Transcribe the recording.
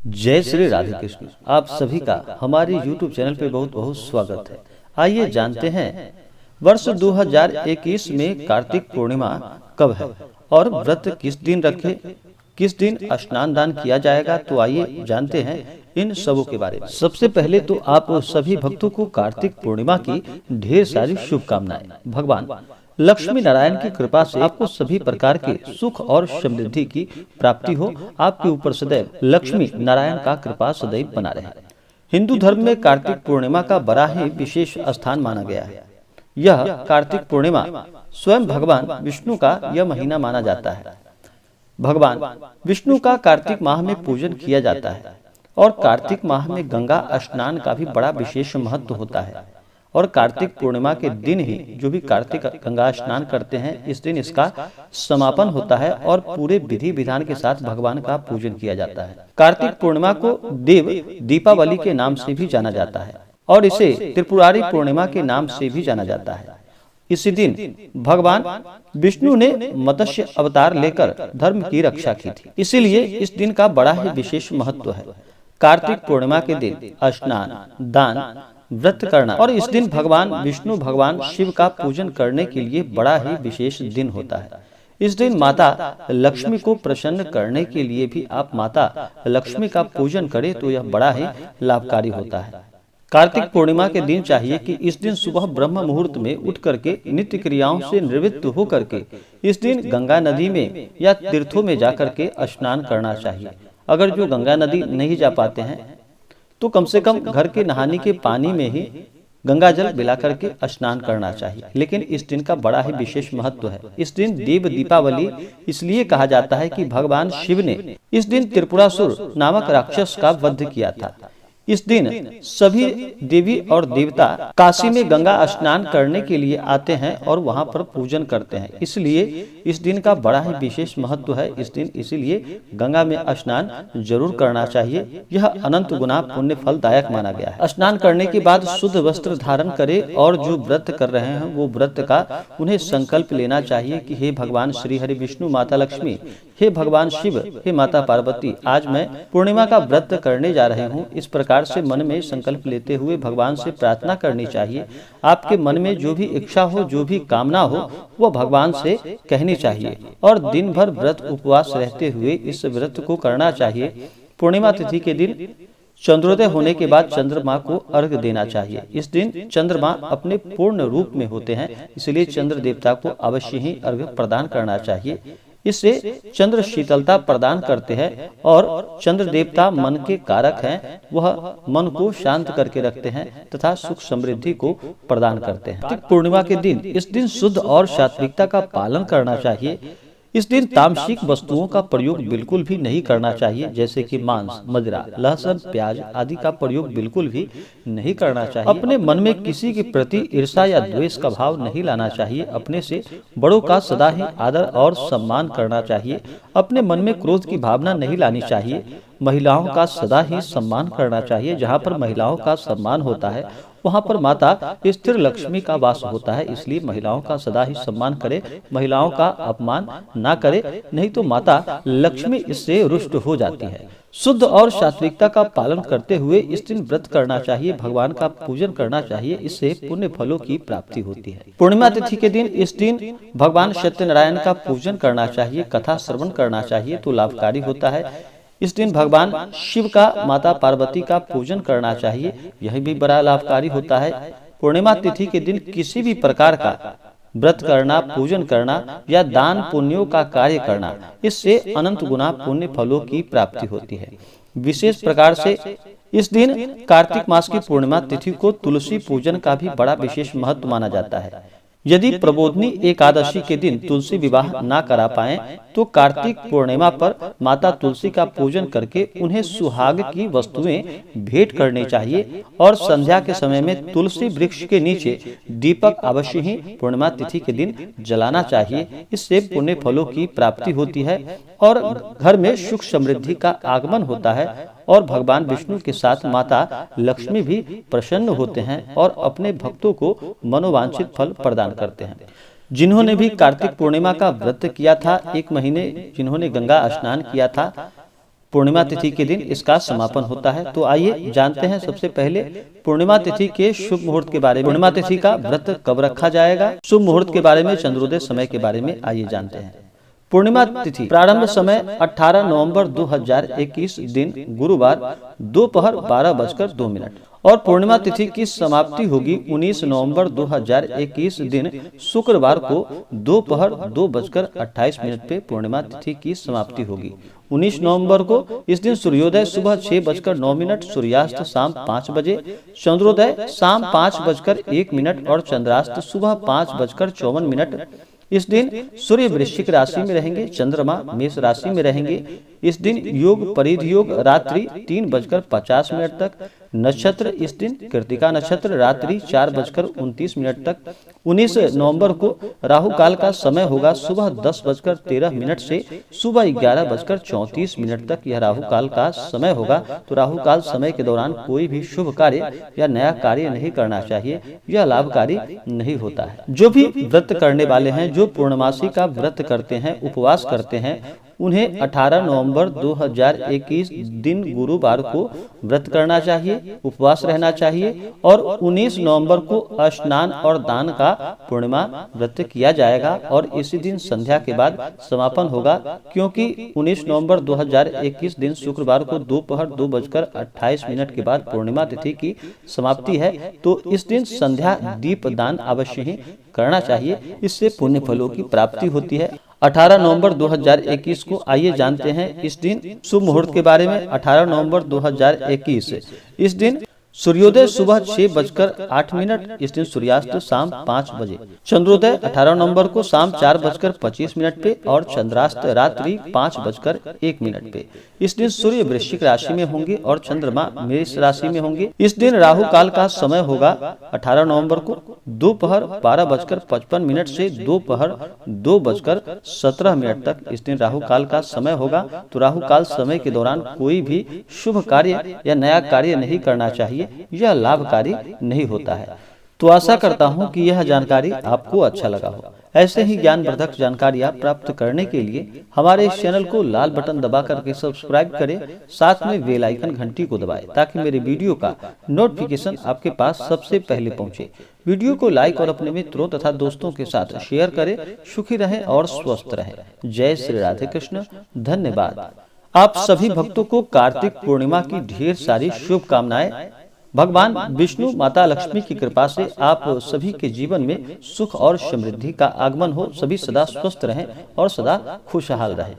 जय श्री राधे कृष्ण। आप सभी का हमारे YouTube चैनल पे बहुत बहुत स्वागत है। आइए जानते हैं वर्ष 2021 में कार्तिक पूर्णिमा कब है और व्रत किस दिन रखे, किस दिन स्नान दान किया जाएगा। तो आइए जानते हैं इन सबों के बारे में। सबसे पहले तो आप सभी भक्तों को कार्तिक पूर्णिमा की ढेर सारी शुभकामनाएं। भगवान लक्ष्मी नारायण की कृपा से आपको सभी प्रकार के सुख और समृद्धि की प्राप्ति हो। आपके ऊपर सदैव लक्ष्मी नारायण का कृपा सदैव बना रहे। हिंदू धर्म में कार्तिक पूर्णिमा का बड़ा ही विशेष स्थान माना गया है। यह कार्तिक पूर्णिमा स्वयं भगवान विष्णु का यह महीना माना जाता है। भगवान विष्णु का कार्तिक माह में पूजन किया जाता है और कार्तिक माह में गंगा स्नान का भी बड़ा विशेष महत्व होता है। और कार्तिक पूर्णिमा के दिन ही जो भी कार्तिक गंगा स्नान करते हैं, इस दिन इसका समापन होता है और पूरे विधि विधान के साथ भगवान का पूजन किया जाता है। कार्तिक पूर्णिमा को देव दीपावली के नाम से भी जाना जाता है और इसे त्रिपुरारी पूर्णिमा के नाम से भी जाना जाता है। इसी दिन भगवान विष्णु ने मत्स्य अवतार लेकर धर्म की रक्षा की थी, इसीलिए इस दिन का बड़ा ही विशेष महत्व है। कार्तिक पूर्णिमा के दिन स्नान दान व्रत करना और इस दिन भगवान विष्णु भगवान शिव का पूजन करने के लिए बड़ा ही विशेष दिन होता है। इस दिन माता लक्ष्मी को प्रसन्न करने के लिए भी आप माता लक्ष्मी का पूजन करें तो यह बड़ा ही लाभकारी होता है। कार्तिक पूर्णिमा के दिन चाहिए कि इस दिन सुबह ब्रह्म मुहूर्त में उठ करके नित्य क्रियाओं से निवृत्त हो करके इस दिन गंगा नदी में या तीर्थों में जाकर के स्नान करना चाहिए। अगर जो गंगा नदी नहीं जा पाते हैं तो कम से कम घर के नहाने के पानी में ही गंगा जल मिला करके स्नान करना चाहिए। लेकिन इस दिन का बड़ा ही विशेष महत्व है। इस दिन देव दीपावली इसलिए कहा जाता है कि भगवान शिव ने इस दिन त्रिपुरासुर नामक राक्षस का वध किया था। इस दिन सभी देवी और देवता काशी में गंगा स्नान करने के लिए आते हैं और वहां पर पूजन करते हैं, इसलिए इस दिन का बड़ा ही विशेष महत्व है। इस दिन इसीलिए गंगा में स्नान जरूर करना चाहिए। यह अनंत गुना पुण्य फलदायक माना गया है। स्नान करने के बाद शुद्ध वस्त्र धारण करें और जो व्रत कर रहे हैं वो व्रत का उन्हें संकल्प लेना चाहिए कि हे भगवान श्री हरि विष्णु माता लक्ष्मी, हे भगवान शिव, हे माता पार्वती, आज मैं पूर्णिमा का व्रत करने जा रहे हूँ। इस प्रकार से मन में संकल्प लेते हुए भगवान से प्रार्थना करनी चाहिए। आपके मन में जो भी इच्छा हो, जो भी कामना हो, वह भगवान से कहनी चाहिए और दिन भर व्रत उपवास रहते हुए इस व्रत को करना चाहिए। पूर्णिमा तिथि के दिन चंद्रोदय होने के बाद चंद्रमा को अर्घ देना चाहिए। इस दिन चंद्रमा अपने पूर्ण रूप में होते हैं, इसलिए चंद्र देवता को अवश्य ही अर्घ प्रदान करना चाहिए। इससे चंद्र शीतलता प्रदान करते हैं और चंद्र देवता मन के कारक हैं। वह मन को शांत करके रखते हैं तथा सुख समृद्धि को प्रदान करते हैं। कार्तिक पूर्णिमा के दिन इस दिन शुद्ध और सात्विकता का पालन करना चाहिए। इस दिन तामसिक वस्तुओं का प्रयोग बिल्कुल भी नहीं करना चाहिए, जैसे कि मांस, मदिरा, लहसुन, प्याज आदि का प्रयोग बिल्कुल भी नहीं करना चाहिए। अपने मन में किसी के प्रति ईर्ष्या या द्वेष का भाव नहीं लाना चाहिए। अपने से बड़ों का सदा ही आदर और सम्मान करना चाहिए। अपने मन में क्रोध की भावना नहीं लानी चाहिए। महिलाओं का सदा ही सम्मान करना चाहिए। जहाँ पर महिलाओं का सम्मान होता है वहाँ पर माता स्थिर लक्ष्मी का वास होता है, इसलिए महिलाओं का सदा ही सम्मान करे, महिलाओं का अपमान ना करे, नहीं तो माता लक्ष्मी इससे रुष्ट हो जाती है। शुद्ध और सात्विकता का पालन करते हुए इस दिन व्रत करना चाहिए, भगवान का पूजन करना चाहिए, इससे पुण्य फलों की प्राप्ति होती है। पूर्णिमा तिथि के दिन इस दिन भगवान सत्यनारायण का पूजन करना चाहिए, कथा श्रवण करना चाहिए तो लाभकारी होता है। इस दिन भगवान शिव का माता पार्वती का पूजन करना चाहिए, यह भी बड़ा लाभकारी होता है। पूर्णिमा तिथि के दिन किसी भी प्रकार का व्रत करना, पूजन करना या दान पुण्यों का कार्य करना, इससे अनंत गुना पुण्य फलों की प्राप्ति होती है। विशेष प्रकार से इस दिन कार्तिक मास की पूर्णिमा तिथि को तुलसी पूजन का भी बड़ा विशेष महत्व माना जाता है। यदि प्रबोधनी एकादशी के दिन तुलसी विवाह ना करा पाए तो कार्तिक पूर्णिमा पर माता तुलसी का पूजन करके उन्हें सुहाग की वस्तुएं भेंट करनी चाहिए और संध्या के समय में तुलसी वृक्ष के नीचे दीपक अवश्य ही पूर्णिमा तिथि के दिन जलाना चाहिए। इससे पुण्य फलों की प्राप्ति होती है और घर में सुख समृद्धि का आगमन होता है और भगवान विष्णु के साथ माता लक्ष्मी भी प्रसन्न होते हैं और अपने भक्तों को मनोवांछित फल प्रदान करते हैं। जिन्होंने भी कार्तिक पूर्णिमा का व्रत किया था, एक महीने जिन्होंने गंगा स्नान किया था, पूर्णिमा तिथि के दिन इसका समापन होता है। तो आइए जानते हैं सबसे पहले पूर्णिमा तिथि के शुभ मुहूर्त के बारे में। पूर्णिमा तिथि का व्रत कब रखा जाएगा, शुभ मुहूर्त के बारे में, चंद्रोदय समय के बारे में आइए जानते हैं। पूर्णिमा तिथि प्रारंभ समय 18 नवंबर 2021 दिन गुरुवार दोपहर 12:02 और पूर्णिमा तिथि की समाप्ति होगी 19 नवंबर 2021 दिन शुक्रवार को दोपहर 2:28 पे पूर्णिमा तिथि की समाप्ति होगी। 19 नवंबर को इस दिन सूर्योदय सुबह 6:09, सूर्यास्त शाम 5 बजे, चंद्रोदय शाम 5:01 और चंद्रास्त सुबह 5:54। इस दिन सूर्य वृश्चिक राशि में रहेंगे, चंद्रमा मेष राशि में रहेंगे। इस दिन योग परिध योग रात्रि 3:50 तक, नक्षत्र इस दिन कृतिका नक्षत्र रात्रि 4:29 तक। 19 नवंबर को राहु काल का समय होगा सुबह 10:13 से सुबह 11:34 तक, यह राहु काल का समय होगा। तो राहु काल समय के दौरान कोई भी शुभ कार्य या नया कार्य नहीं करना चाहिए, यह लाभकारी नहीं होता है। जो भी व्रत करने वाले हैं, जो पूर्णमासी का व्रत करते हैं, उपवास करते हैं, उन्हें 18 नवंबर 2021 दिन गुरुवार को व्रत करना चाहिए, उपवास रहना चाहिए और 19 नवंबर को स्नान और दान का पूर्णिमा व्रत किया जाएगा और इसी दिन संध्या के बाद समापन होगा। क्योंकि 19 नवंबर 2021 दिन शुक्रवार को दोपहर 2:28 के बाद पूर्णिमा तिथि की समाप्ति है, तो इस दिन संध्या दीप दान अवश्य ही करना चाहिए, इससे पुण्य फलों की प्राप्ति होती है। 18 नवंबर 2021 को आइए जानते हैं इस दिन शुभ मुहूर्त के बारे में। 18 नवंबर 2021 इस दिन सूर्योदय सुबह 6:08, इस दिन सूर्यास्त शाम 5 बजे, चंद्रोदय 18 नवंबर को शाम 4:25 पे और चंद्रास्त रात्रि 5:01 पे। इस दिन सूर्य वृश्चिक राशि में होंगे और चंद्रमा मेष राशि में होंगे। इस दिन राहु काल का समय होगा 18 नवंबर को दोपहर 12:55 से दोपहर 2:17 तक, इस दिन राहु काल का समय होगा। तो राहु काल समय के दौरान कोई भी शुभ कार्य या नया कार्य नहीं करना चाहिए, यह लाभकारी नहीं होता है। तो आशा करता हूं कि यह जानकारी आपको अच्छा लगा हो। ऐसे ही ज्ञानवर्धक जानकारियां प्राप्त करने के लिए हमारे इस चैनल को लाल बटन दबा करके सब्सक्राइब करें, साथ में बेल आइकन घंटी को दबाएं ताकि मेरे वीडियो का नोटिफिकेशन आपके पास सबसे पहले पहुंचे। वीडियो को लाइक और अपने मित्रों तथा दोस्तों के साथ शेयर करें। सुखी रहें और स्वस्थ रहें। जय श्री राधे कृष्ण। धन्यवाद। आप सभी भक्तों को कार्तिक पूर्णिमा की ढेर सारी शुभकामनाएं। भगवान विष्णु माता लक्ष्मी की कृपा से आप सभी के जीवन में सुख और समृद्धि का आगमन हो। सभी सदा स्वस्थ रहें और सदा खुशहाल रहें।